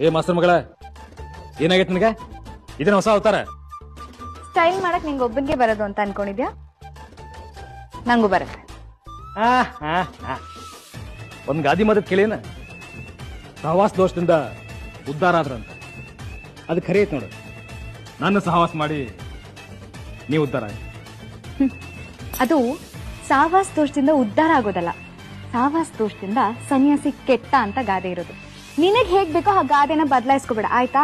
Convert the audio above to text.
ಏ ಮಾಸ್ತರ್ ಮಗಳ ಏನಾಗೈತೆ ನಿನಗೆ? ಇದನ್ನ ಹೊಸ ಅವತಾರ ಸ್ಟೈಲ್ ಮಾಡಕ್ ನಿಂಗೆ ಒಬ್ಬನಿಗೆ ಬರೋದು ಅಂತ ಅನ್ಕೊಂಡಿದ್ಯಾ? ನಂಗೂ ಬರುತ್ತೆ. ಒಂದ್ ಗಾದಿ ಮದತ್ ಕೇಳೇನ, ಸಹವಾಸ ದೋಷದಿಂದ ಉದ್ಧಾರ ಆದ್ರಂತ. ಅದು ಖರೆ ಐತ್ ನೋಡು. ನನ್ನ ಸಹವಾಸ ಮಾಡಿ ನೀವು ಉದ್ಧಾರ ಆಗಿ. ಅದು ಸಾವಾಸ್ ದೋಷದಿಂದ ಉದ್ಧಾರ ಆಗೋದಲ್ಲ, ಸಾವಾಸ್ ದೋಷದಿಂದ ಸನ್ಯಾಸಿ ಕೆಟ್ಟ ಅಂತ ಗಾದೆ ಇರೋದು. ನಿನಗ್ ಹೇಗ್ ಬೇಕೋ ಆ ಗಾದೆನ ಬದಲಾಯಿಸ್ಕೋಬೇಡ ಆಯ್ತಾ?